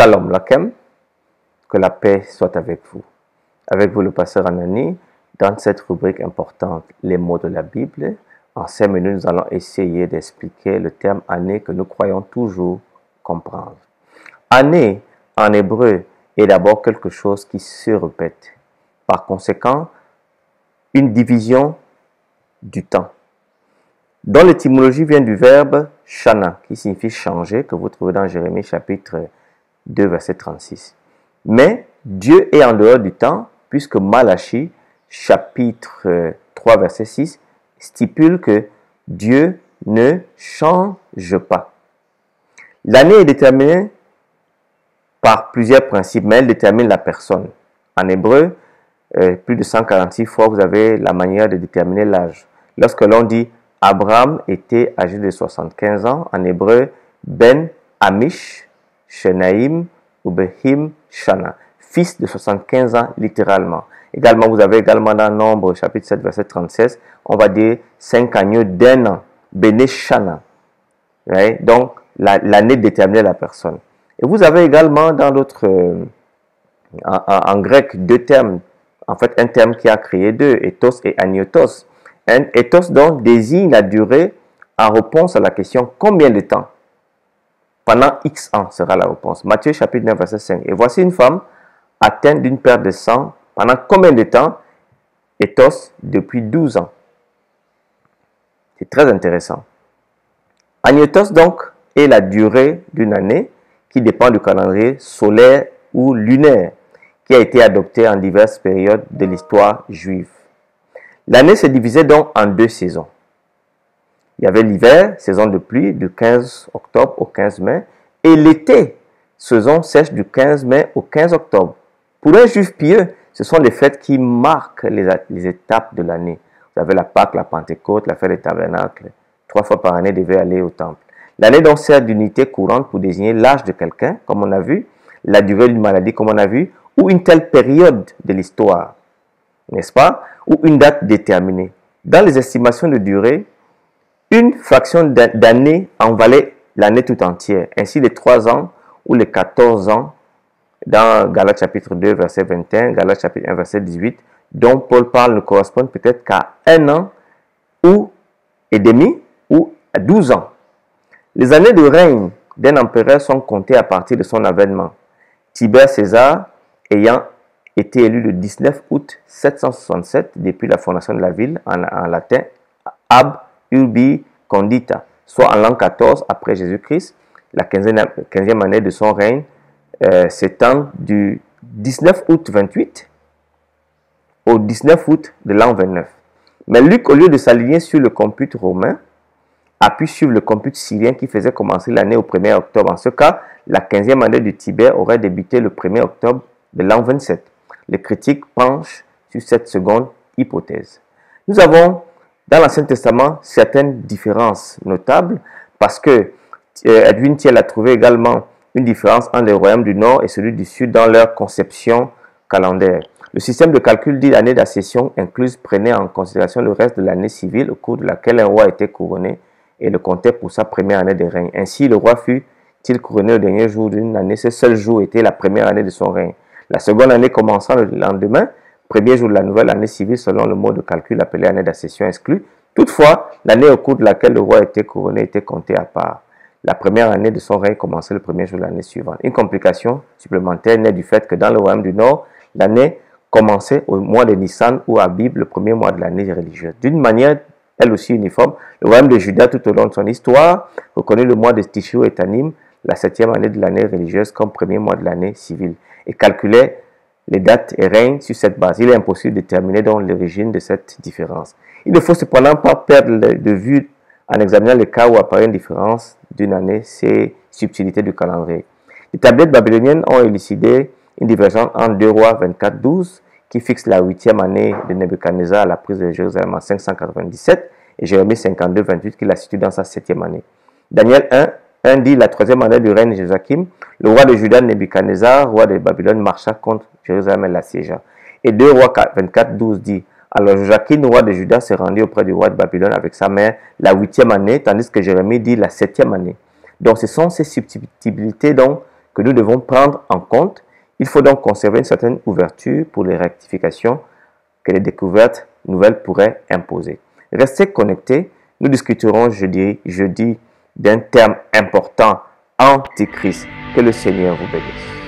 Shalom Lakem, que la paix soit avec vous. Avec vous, le pasteur Anani, dans cette rubrique importante, les mots de la Bible. En 5 minutes, nous allons essayer d'expliquer le terme année que nous croyons toujours comprendre. Année, en hébreu, est d'abord quelque chose qui se répète. Par conséquent, une division du temps, dont l'étymologie vient du verbe shana, qui signifie changer, que vous trouvez dans Jérémie chapitre 2, verset 36. Mais Dieu est en dehors du temps, puisque Malachi, chapitre 3, verset 6, stipule que Dieu ne change pas. L'année est déterminée par plusieurs principes, mais elle détermine la personne. En hébreu, plus de 146 fois, vous avez la manière de déterminer l'âge. Lorsque l'on dit Abraham était âgé de 75 ans, en hébreu, Ben Amish, Shenaim, Ubehim, Shana, fils de 75 ans, littéralement. Également, vous avez également dans Nombre, chapitre 7, verset 36, on va dire 5 agneaux d'un an, Bene Shana. Right? Donc, l'année déterminait la personne. Et vous avez également dans d'autres, en grec, deux termes, en fait, un terme qui a créé deux, ethos et agnotos. Ethos, donc, désigne la durée en réponse à la question combien de temps? Pendant X ans sera la réponse. Matthieu chapitre 9, verset 5. Et voici une femme atteinte d'une perte de sang pendant combien de temps? Ethos, depuis 12 ans. C'est très intéressant. Agnotos, donc, est la durée d'une année qui dépend du calendrier solaire ou lunaire qui a été adopté en diverses périodes de l'histoire juive. L'année se divisait donc en deux saisons. Il y avait l'hiver, saison de pluie, du 15 octobre au 15 mai, et l'été, saison sèche du 15 mai au 15 octobre. Pour un juif pieux, ce sont les fêtes qui marquent les étapes de l'année. Vous avez la Pâque, la Pentecôte, la fête des tabernacles. 3 fois par année, il devait aller au temple. L'année donc sert d'unité courante pour désigner l'âge de quelqu'un, comme on a vu, la durée d'une maladie, comme on a vu, ou une telle période de l'histoire, n'est-ce pas, ou une date déterminée. Dans les estimations de durée, une fraction d'année en valait l'année tout entière. Ainsi, les 3 ans ou les 14 ans, dans Galates chapitre 2, verset 21, Galates chapitre 1, verset 18, dont Paul parle, ne correspondent peut-être qu'à 1 an et demi ou à 12 ans. Les années de règne d'un empereur sont comptées à partir de son avènement. Tibère César ayant été élu le 19 août 767 depuis la fondation de la ville, en latin Ab Urbi Condita, soit en l'an 14 après Jésus-Christ, la 15e année de son règne, s'étend du 19 août 28 au 19 août de l'an 29. Mais Luc, au lieu de s'aligner sur le compute romain, a pu suivre le compute syrien qui faisait commencer l'année au 1er octobre. En ce cas, la 15e année du Tibère aurait débuté le 1er octobre de l'an 27. Les critiques penchent sur cette seconde hypothèse. Nous avons dans l'Ancien Testament certaines différences notables parce que Edwin Thiel a trouvé également une différence entre les royaumes du Nord et celui du Sud dans leur conception calendaire. Le système de calcul dit l'année d'accession incluse prenait en considération le reste de l'année civile au cours de laquelle un roi était couronné et le comptait pour sa première année de règne. Ainsi, le roi fut-il couronné au dernier jour d'une année, ce seul jour était la première année de son règne. La seconde année commençant le lendemain, premier jour de la nouvelle année civile selon le mode de calcul appelé année d'accession exclue. Toutefois, l'année au cours de laquelle le roi était couronné était comptée à part. La première année de son règne commençait le premier jour de l'année suivante. Une complication supplémentaire naît du fait que dans le royaume du Nord, l'année commençait au mois de Nissan ou Abib, le premier mois de l'année religieuse. D'une manière elle aussi uniforme, le royaume de Juda tout au long de son histoire reconnaît le mois de Tishu et Tanim, la 7e année de l'année religieuse, comme premier mois de l'année civile et calculait les dates et règnes sur cette base. Il est impossible de déterminer donc l'origine de cette différence. Il ne faut cependant pas perdre de vue en examinant les cas où apparaît une différence d'une année, ces subtilités du calendrier. Les tablettes babyloniennes ont élucidé une divergence entre 2 Rois 24-12 qui fixe la 8e année de Nebuchadnezzar à la prise de Jérusalem en 597 et Jérémie 52-28 qui la situe dans sa 7e année. Daniel 1 dit la 3e année du règne de Joachim, le roi de Juda Nebuchadnezzar, roi de Babylone, marcha contre Jérusalem et l'assiégea. Et 2 Rois 24-12 dit alors Joachim, roi de Juda, s'est rendu auprès du roi de Babylone avec sa mère la 8e année, tandis que Jérémie dit la 7e année. Donc ce sont ces subtilités donc que nous devons prendre en compte. Il faut donc conserver une certaine ouverture pour les rectifications que les découvertes nouvelles pourraient imposer. Restez connectés. Nous discuterons jeudi d'un terme important, Antichrist. Que le Seigneur vous bénisse.